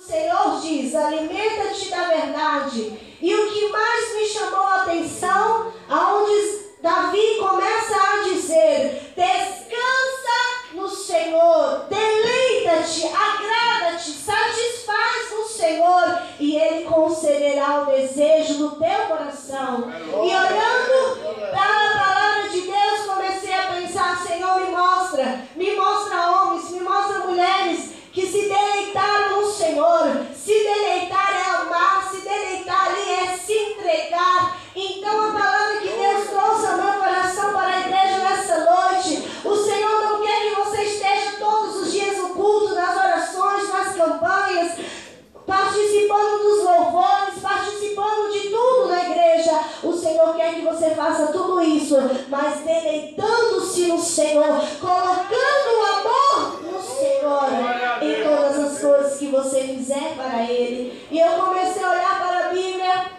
Senhor diz, alimenta-te da verdade. E o que mais me chamou a atenção, aonde Davi começa a dizer, descansa no Senhor, deleita-te, agrada-te, satisfaz no Senhor, e Ele concederá o desejo do teu coração. E olhando para a palavra de Deus, comecei a pensar, Senhor, me mostra homens, me mostra mulheres, que se deleitaram no Senhor. Se deleitar é amar, se deleitar ali é se entregar. Então a palavra que Deus trouxe ao meu coração para a igreja nessa noite, o Senhor não quer que você esteja todos os dias no culto, nas orações, nas campanhas, participando dos louvores, participando de tudo na igreja. O Senhor quer que você faça tudo isso, mas deleitando-se no Senhor, colocando o amor no Senhor em todas as coisas que você fizer para Ele. E eu comecei a olhar para a Bíblia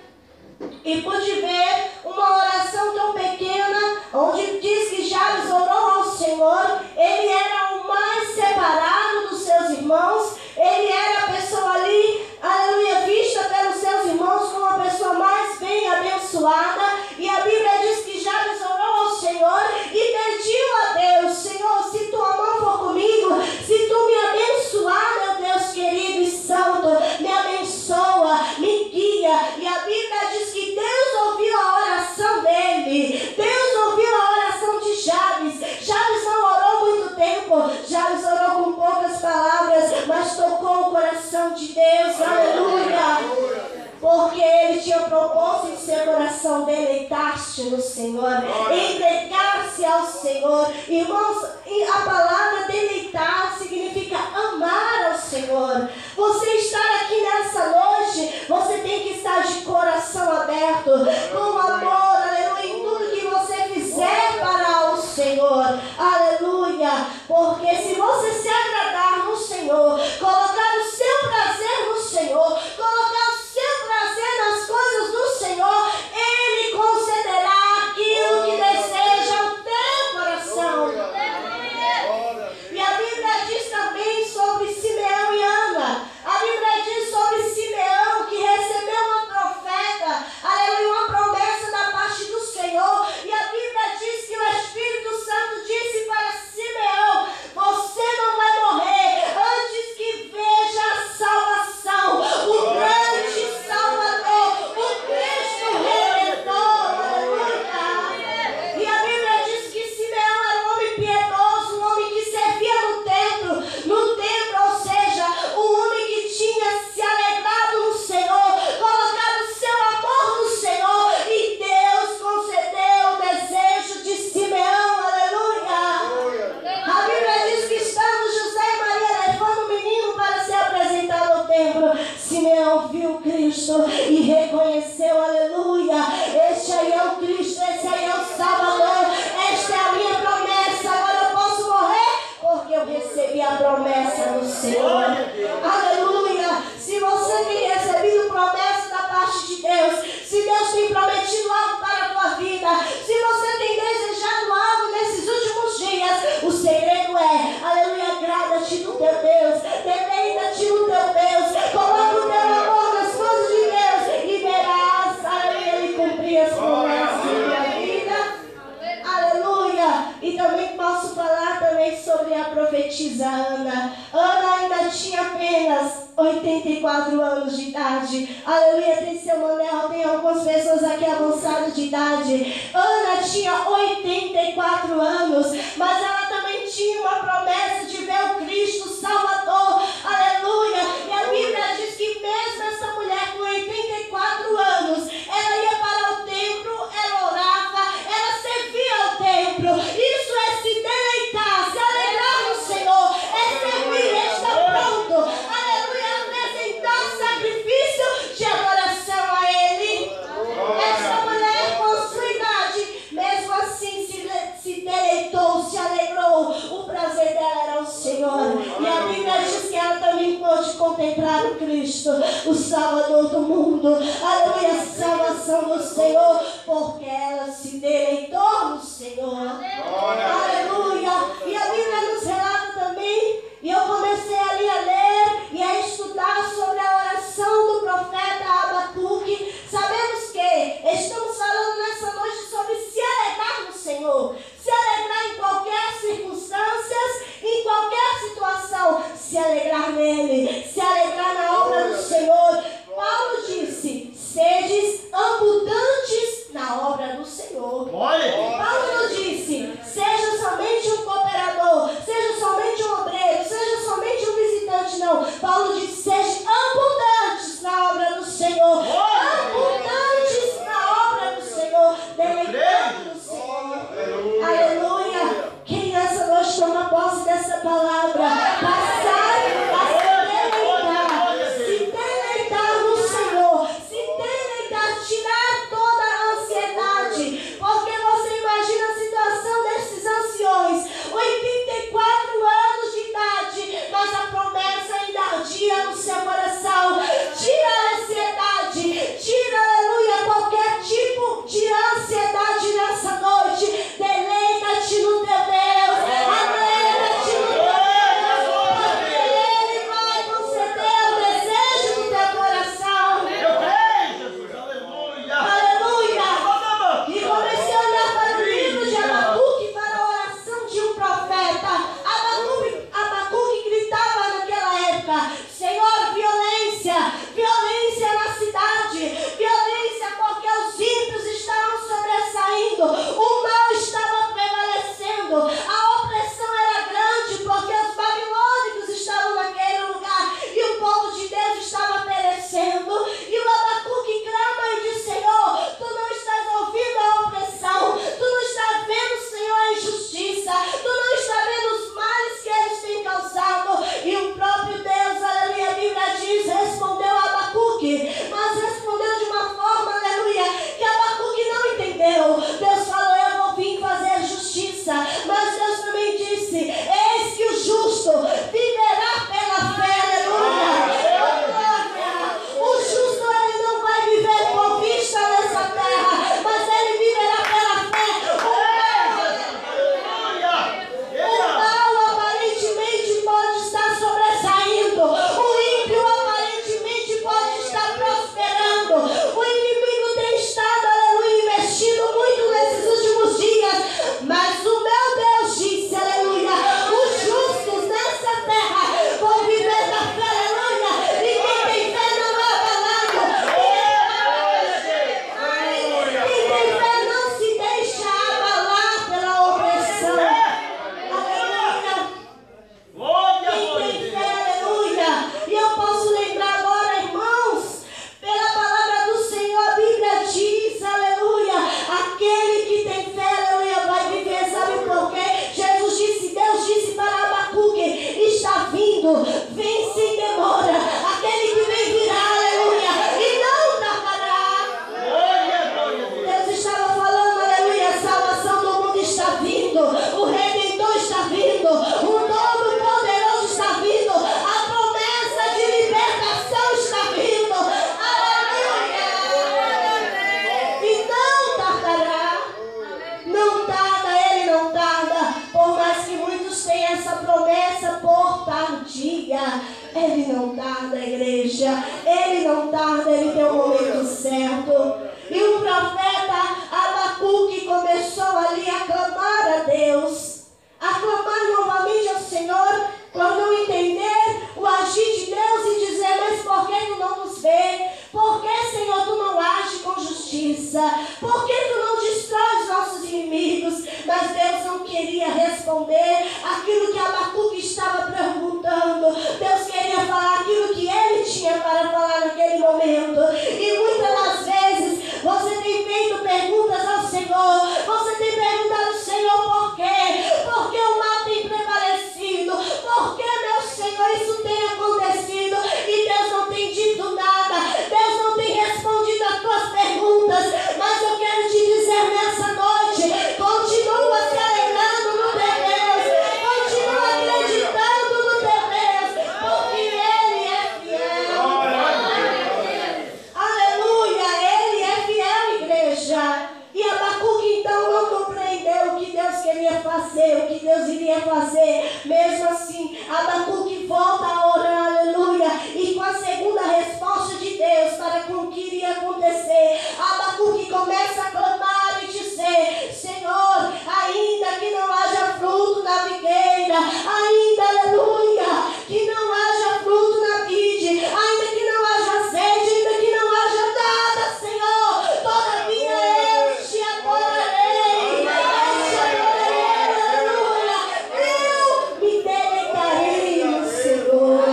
e pude ver uma oração tão pequena, onde diz que Jabes orou ao Senhor. Ele era o mais separado dos seus irmãos, ele era a pessoa ali, aleluia, vista pelos seus irmãos como a pessoa mais bem abençoada. E a Bíblia diz que Jabes orou ao Senhor e pediu a Deus, Senhor, se tua mão for comigo, se tu me abençoar, meu Deus querido e santo, me abençoa, me guia. E a Bíblia diz que Deus ouviu a oração dele, Deus ouviu a oração de Jabes. Jabes não orou muito tempo, Jabes orou com poucas palavras, mas tocou o coração de Deus, aleluia. Porque ele tinha proposto em seu coração deleitar-se no Senhor, entregar-se ao Senhor. Irmãos, a palavra deleitar significa amar ao Senhor. Você estar aqui nessa noite, você tem que estar de coração aberto, com amor, aleluia, em tudo que você fizer para o Senhor, aleluia. Porque se você se agradar no Senhor, colocar o seu prazer no Senhor, colocar o seu prazer nas coisas do Senhor, Ele concederá aquilo que deseja o teu coração. E a Bíblia diz também sobre Simeão e Ana. A Bíblia diz sobre Simeão, que recebeu uma profeta, aleluia, uma promessa da parte do Senhor. E a Bíblia diz que o Espírito Santo disse para Simeão, você não vai morrer antes que veja a salvação, o grande Salvador, o Cristo Redentor, aleluia. E a Bíblia diz que Simeão era um homem piedoso, um homem que servia no templo, ou seja, um homem que tinha se alegrado no Senhor, colocado o seu amor no Senhor, e Deus concedeu o desejo de Simeão, aleluia. A Bíblia diz que estando José e Maria levando o menino para ser apresentado ao templo, Simeão viu Cristo e reconheceu, aleluia, este aí é o Cristo, esse aí é o Salvador, esta é a minha promessa, agora eu posso morrer porque eu recebi a promessa do Senhor, aleluia. Se você tem recebido promessa da parte de Deus, se Deus tem prometido algo para a tua vida, se você tem desejado algo nesses últimos dias, o segredo é, aleluia, agrada-te do teu Deus, deleita-te no teu Deus, coloca o teu amor nas coisas de Deus e verás, aleluia, Ele cumprir as promessas da tua vida, aleluia. E também posso falar também sobre a profetisa Ana. Ana ainda tinha apenas 84 anos de idade. Aleluia, tem seu Manel, tem algumas pessoas aqui avançadas de idade. Ana tinha 84 anos, mas ela também tinha uma promessa de ver o Cristo Salvador. Aleluia. E a Bíblia diz que mesmo essa mulher com 84 anos, ela ia para o templo, ela orava, ela servia ao templo. Isso é se deleitar, se alegrar no Senhor, é servir, é estar pronto, aleluia, apresentar sacrifício de adoração a Ele. Esta mulher com a sua idade, mesmo assim se deleitou, se alegrou, o prazer dela era o Senhor. E a Bíblia diz que ela também pôde contemplar o Cristo, o Salvador do mundo, aleluia, a salvação do Senhor, porque ela se deleitou no Senhor, aleluia. E a Bíblia nos relata também, e eu comecei ali a ler e a estudar sobre a igreja. Ele não tarda, ele tem o momento certo. E o profeta Abacuque começou ali a clamar a Deus, a clamar novamente ao Senhor, quando não entender o agir de Deus e dizer: mas por que tu não nos vê? Por que, Senhor, tu não age com justiça? Por que tu não destrói os nossos inimigos? Mas Deus não queria responder aquilo que Abacuque estava perguntando. Deus queria falar aquilo que ele tinha para falar naquele momento. E muitas das vezes você tem feito perguntas ao Senhor. Você tem perguntado ao Senhor: por quê? Por que o mal tem prevalecido? Por que, meu Senhor, isso tem acontecido? E Deus não tem dito nada. Deus não tem respondido as tuas perguntas. Mas eu quero te dizer nessa noite: continua se alegrando no teu Deus. Continua acreditando no teu Deus. Porque Ele é fiel. Aleluia. Ele é fiel, igreja. E Abacuque então não compreendeu o que Deus queria fazer, o que Deus iria fazer. Mesmo assim, Abacuque volta a orar, aleluia. E com a segunda resposta de Deus para com o que iria acontecer, Abacuque começa a clamar e dizer: Senhor, ainda que não haja fruto na videira, ainda, aleluia, que não haja fruto na vide, ainda que não haja azeite, ainda que não haja nada, Senhor, todavia eu te adorarei, aleluia, eu me deleitarei no Senhor,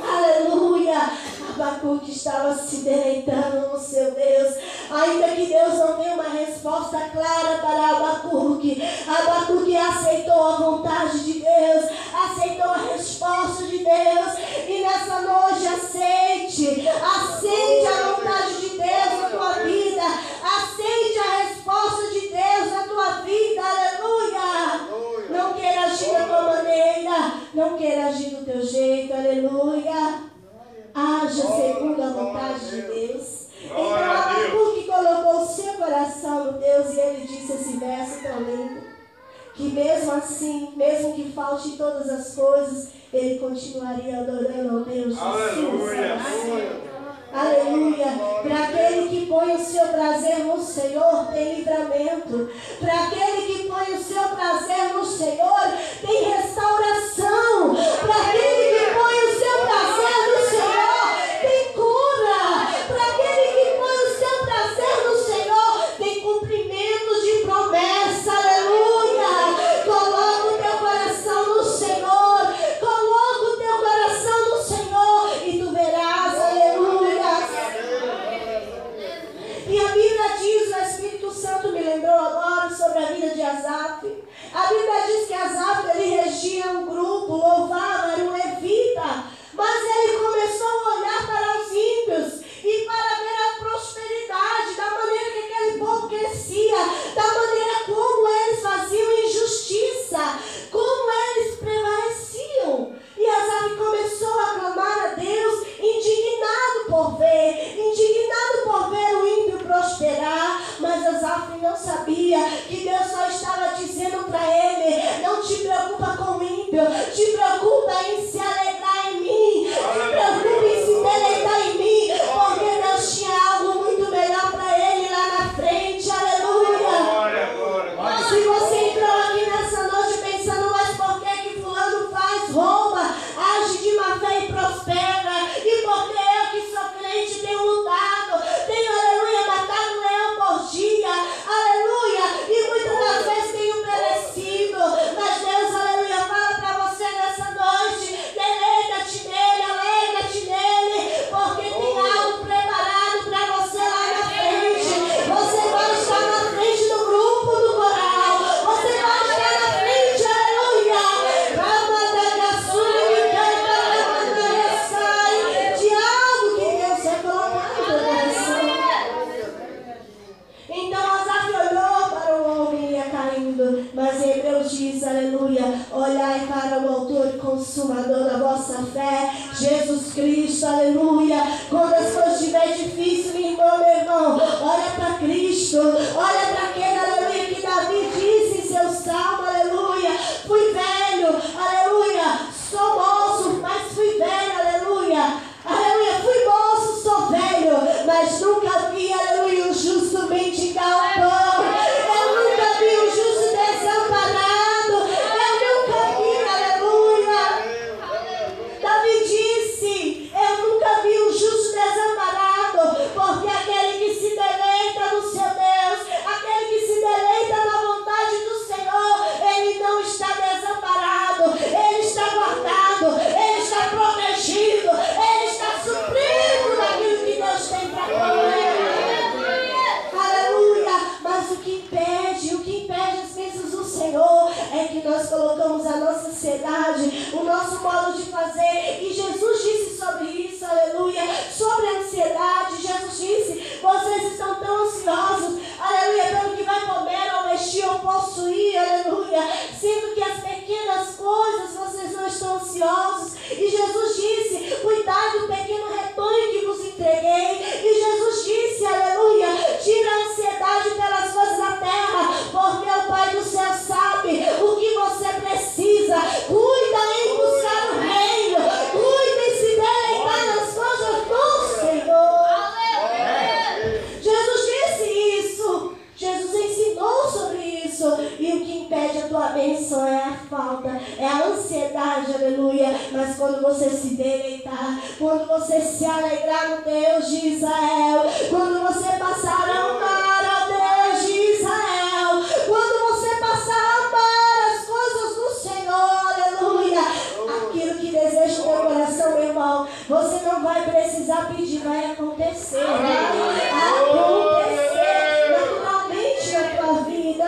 aleluia. Abacuque estava se deleitando no seu Deus, ainda que Deus não tenha uma resposta clara para Abacuque. Abacuque aceitou a vontade de Deus, aceitou a resposta de Deus. E nessa noite aceite a vontade de Deus na tua vida, aceite a resposta de Deus na tua vida, aleluia. Não queira agir da tua maneira, não queira agir do teu jeito, aleluia. Haja segundo a vontade de Deus. Então Abacuque colocou o seu coração no Deus e ele disse esse verso tão lindo: que mesmo assim, mesmo que falte todas as coisas, ele continuaria adorando ao Deus de sua aleluia. Para aquele que põe o seu prazer no Senhor, tem livramento. Para aquele que põe o seu prazer no Senhor, tem restauração. Para aquele que põe o seu prazer no Senhor, tem cura. Para aquele que põe o seu prazer no Senhor, tem cumprimento de promessa, aleluia. Coloca o teu coração no Senhor, coloca o teu coração no Senhor e tu verás, aleluia. E a Bíblia diz, o Espírito Santo me lembrou agora sobre a vida de Asaf. A Bíblia diz que Asaf, ele regia um grupo, louvava, era um levita. Mas ele começou a olhar para os ímpios e para ver a prosperidade, da maneira que aquele povo crescia, da maneira como eles faziam injustiça, como eles prevaleciam. E Asaf começou a clamar a Deus, indignado por ver o ímpio prosperar. Mas Asaf não sabia que Deus só estava dizendo para ele: não te preocupa com o ímpio, te preocupa em se alegrar em mim, te preocupa em se deleitar em mim, porque Deus tinha algo muito melhor para ele lá na frente, aleluia. Se você entrou aqui nessa noite pensando: mas por que fulano faz, rouba, age de má fé e prospera, e porque eu que sou crente tenho lutado, tenho, aleluia, matado leão por dia, aleluia, e muitas das vezes tenho perecido. Mas Deus, aleluia, fala para você nessa noite: deleita-te nele, alegra-te nele, porque tem algo preparado para você lá na frente. Você vai estar na frente do grupo, do coral, você vai estar na frente, aleluia, de algo que Deus vai colocar no teu coração. Então Asaf olhou para o homem e ia caindo. Mas em Hebreus diz, aleluia: olhai para o autor e consumador da vossa fé, Jesus Cristo, aleluia. Quando as coisas estiverem difíceis, meu irmão, olha para Cristo, olha para aquele, aleluia, que Davi disse em seu salmo, aleluia: fui velho, aleluia, sou moço, mas fui velho, aleluia, nosso modo de fazer. E Jesus disse sobre isso, aleluia, sobre a ansiedade. Jesus disse: vocês estão tão ansiosos, aleluia, pelo que vai comer, ou vestir, ou possuir, aleluia, sendo que as pequenas coisas vocês não estão ansiosos. E Jesus disse: cuidado do pequeno rebanho que vos entreguei. E Jesus disse, aleluia, tira a ansiedade pelas coisas da terra, porque o Pai do céu sabe o que você precisa. Cuida em buscar o reino, cuida em se deleitar nas coisas do Senhor. Jesus disse isso, Jesus ensinou sobre isso. E o que impede a tua bênção é a falta, é a ansiedade, aleluia. Mas quando você se deleitar, quando você se alegrar no Deus de Israel, quando você passar a amar ao Deus de Israel, quando você passar a amar as coisas do Senhor, aleluia, aquilo que deseja o teu coração, meu irmão, você não vai precisar pedir, vai acontecer. Naturalmente na tua vida.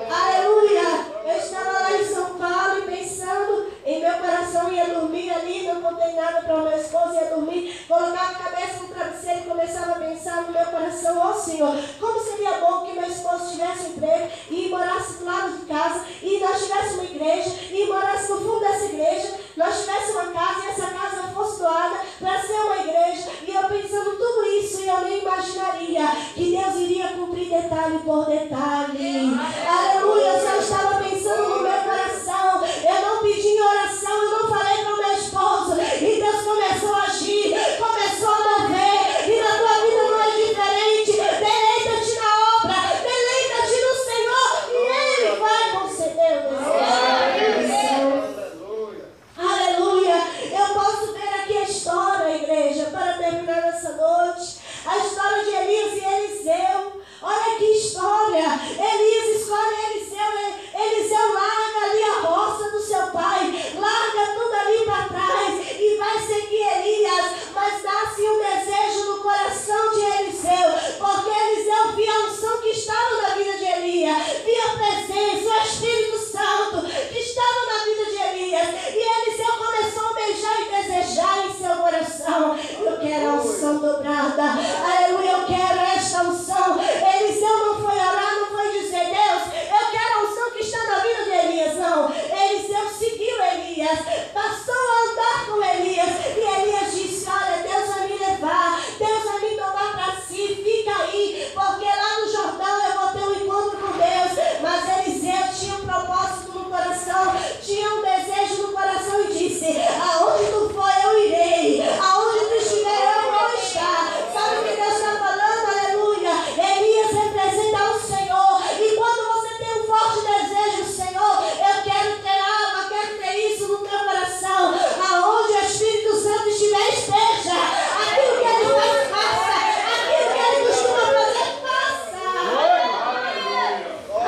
Aleluia. Eu estava lá em São Paulo e pensando em meu coração, ia dormir ali, não contei nada para o meu esposo, ia dormir, colocava a cabeça no travesseiro e começava a pensar no meu coração: ó Senhor, como seria bom que meu esposo tivesse um emprego e morasse do lado de casa, e nós tivéssemos uma igreja, e morasse no fundo dessa igreja, nós tivéssemos uma casa e essa casa fosse doada para ser uma igreja. E eu pensando tudo isso, e eu nem imaginaria que Deus iria cumprir detalhe por detalhe. Aleluia, eu só estava pensando no meu coração, eu não pedi em oração, eu não falei para o meu esposo, e Deus começou a agir, começou a mover, e na tua vida não é diferente. Deleita-te na obra, deleita-te no Senhor, e Ele vai conceder o desejo. Aleluia. Eu posso ver aqui a história, igreja, para terminar essa noite, a história de Elias e Eliseu. Olha que história. Elias escolhe Eliseu. Eliseu larga ali a roça do seu pai, larga tudo ali para trás e vai seguir Elias. Mas nasce um desejo no coração de Eliseu, porque Eliseu via a unção que estava na vida de Elias, via a presença, o Espírito Santo que estava na vida de Elias. E Eliseu começou a beijar e desejar em seu coração: eu quero a unção dobrada, aleluia, eu quero esta unção. Eliseu não foi orar, não foi dizer: Deus, eu quero a unção que está na vida de Elias. Não, Eliseu seguiu Elias, passou a andar com Elias, e Elias disse: olha, Deus vai me levar, Deus vai me tomar para si, fica aí, porque lá no Jordão eu vou ter um encontro com Deus. Mas Eliseu tinha um propósito no coração, tinha um desejo no coração, e disse: aonde tu for eu irei, aonde tu estiver eu vou estar. Sabe o que Deus está falando? Aleluia. Elias representa o Senhor, e quando você tem um forte desejo do Senhor, eu quero ter alma, quero ter isso no teu coração, aonde o Espírito Santo estiver, esteja. Aquilo que Ele faz, faça. Aquilo que Ele costuma fazer, faça.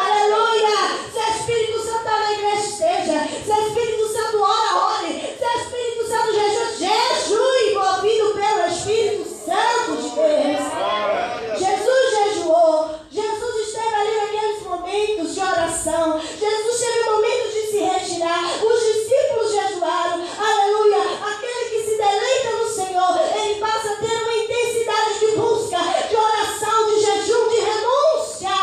Aleluia. Se o Espírito Santo está na igreja, esteja. Se o Espírito Santo ora, ore. Se o Espírito Santo jejue, movido pelo Espírito Santo de Deus. Jesus jejuou, Jesus esteve ali naqueles momentos de oração, Jesus teve momentos de se retirar, os discípulos jejuaram, aleluia. Aquele que se deleita no Senhor, ele passa a ter uma intensidade de busca, de oração, de jejum, de renúncia,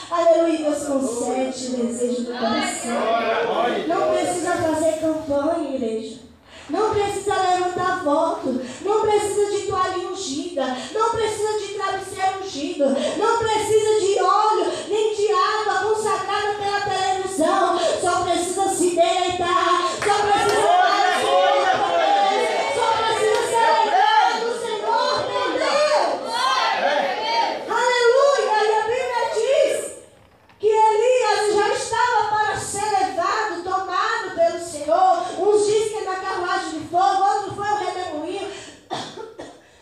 aleluia. Deus concede o desejo do coração. Não precisa fazer campanha, igreja. Não precisa levantar voto, não precisa de toalha ungida, não precisa de travesseiro ungido, não precisa de óleo, nem de água consagrada pela televisão. Só precisa se deleitar, só precisa só precisa se alegrar do Senhor, meu Deus. Aleluia. E a Bíblia diz que Elias já estava para ser levado, tomado pelo Senhor. Uns dizem que é na carruagem de fogo, outro foi o redemoinho.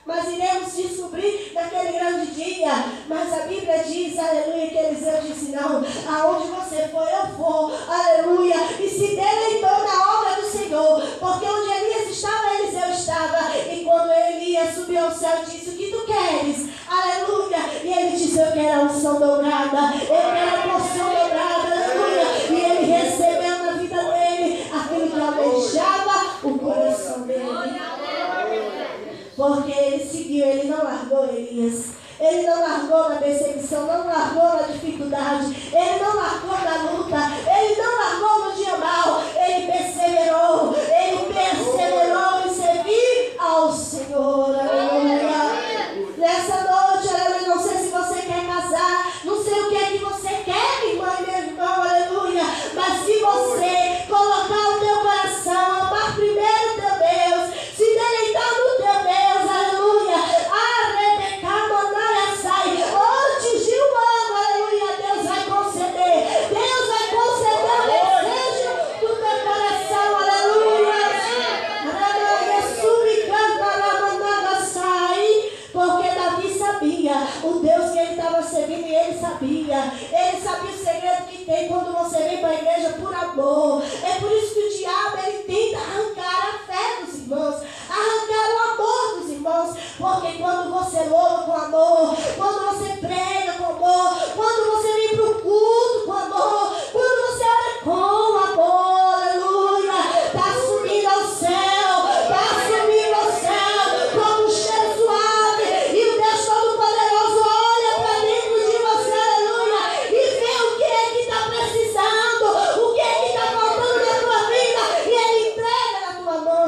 Mas iremos descobrir naquele grande dia. Mas a Bíblia diz, aleluia, que Eliseu disse: não, aonde você for, eu vou, aleluia. E se deleitou na obra do Senhor, porque onde Elias estava, Eliseu estava. E quando Elias subiu ao céu, disse: o que tu queres? Aleluia. E ele disse: eu quero a unção dobrada, eu quero a porção dobrada, aleluia. E ele recebeu na vida dele aquilo que almejava Porque ele seguiu, ele não largou Elias. Ele não largou na perseguição, não largou na dificuldade, ele não largou na luta, ele não largou no dia mau, ele perseverou em servir ao Senhor. Aleluia. Nessa noite, aleluia, não sei se você quer casar, não sei o que é que você quer, irmã e meu irmão, aleluia, mas se você colocar o teu coração, amar primeiro o teu Deus, se deleitar no teu Deus, aleluia, antes de um ano, aleluia, Deus vai conceder o desejo do teu coração, aleluia. Porque Davi sabia o Deus que ele estava servindo e ele sabia o segredo que tem quando você vem para a igreja por amor. É por isso que o diabo ele tenta arrancar a fé dos irmãos, arrancar o amor dos irmãos, porque quando você louva com amor, quando você prega com amor, quando você vem para o culto com amor, quando você ora com amor, aleluia, está subindo ao céu, como um cheiro suave, e o Deus Todo-Poderoso olha para dentro de você, aleluia, e vê o que é que está precisando, o que é que está faltando na tua vida, e ele entrega na tua mão.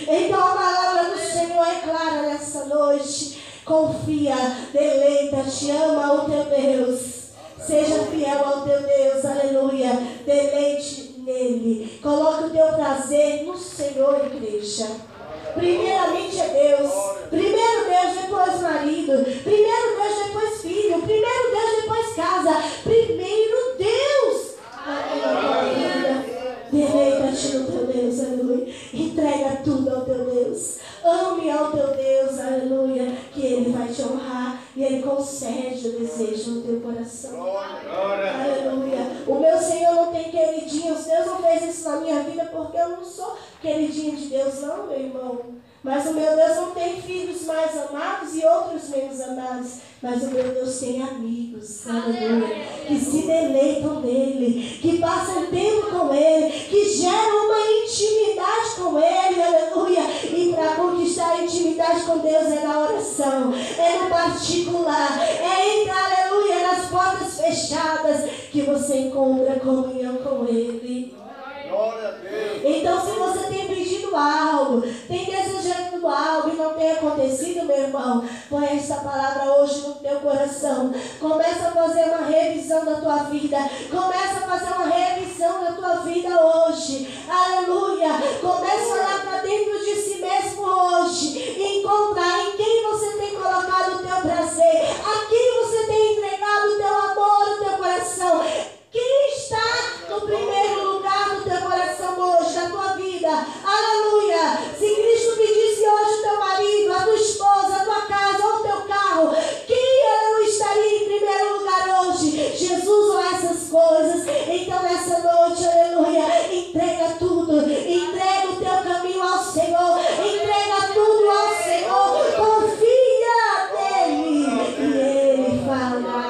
Então a palavra do Senhor é clara nessa noite. Confia, deleita-te, ama o teu Deus. Seja fiel ao teu Deus, aleluia. Deleite nele. Coloque o teu prazer no Senhor, igreja. Primeiramente é Deus. Primeiro Deus, depois marido. Primeiro Deus, depois filho. Primeiro Deus, depois casa. Primeiro Deus. Deleita-te no teu Deus, aleluia. Entrega tudo ao teu Deus. Ame ao teu Deus, aleluia. Que ele vai te honrar e ele concede o desejo no teu coração. Aleluia. O meu Senhor não tem queridinhos. Deus não fez isso na minha vida porque eu não sou queridinho de Deus, não, meu irmão. Mas o meu Deus não tem filhos mais amados e outros menos amados. Mas o meu Deus tem amigos, aleluia, que se deleitam nele, que passam tempo com ele, que geram uma intimidade com ele, aleluia. E para conquistar a intimidade com Deus é na oração, é no particular, é entrar, aleluia, nas portas fechadas que você encontra comunhão com ele. Então, se você tem pedido algo, tem desejado algo e não tem acontecido, meu irmão, põe essa palavra hoje no teu coração. Começa a fazer uma revisão da tua vida. Começa a fazer uma revisão da tua vida hoje. Aleluia. Começa a olhar para dentro de si mesmo hoje e encontrar em quem você tem colocado o teu prazer, a quem você tem entregado o teu amor, o teu coração. Quem está no primeiro lugar do teu coração hoje, da tua vida? Aleluia! Se Cristo pedisse hoje o teu marido, a tua esposa, a tua casa ou o teu carro, quem aleluia, estaria em primeiro lugar hoje? Jesus ou essas coisas? Então nessa noite, aleluia, entrega tudo, entrega o teu caminho ao Senhor, entrega tudo ao Senhor, confia nele e ele fará.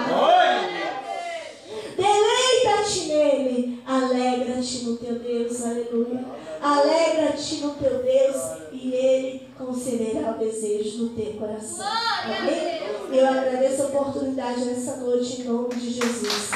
Deleita-te nele, alegra-te no teu Deus, aleluia. Alegra-te no teu Deus e ele concederá o desejo no teu coração. Amém? Eu agradeço a oportunidade nessa noite em nome de Jesus.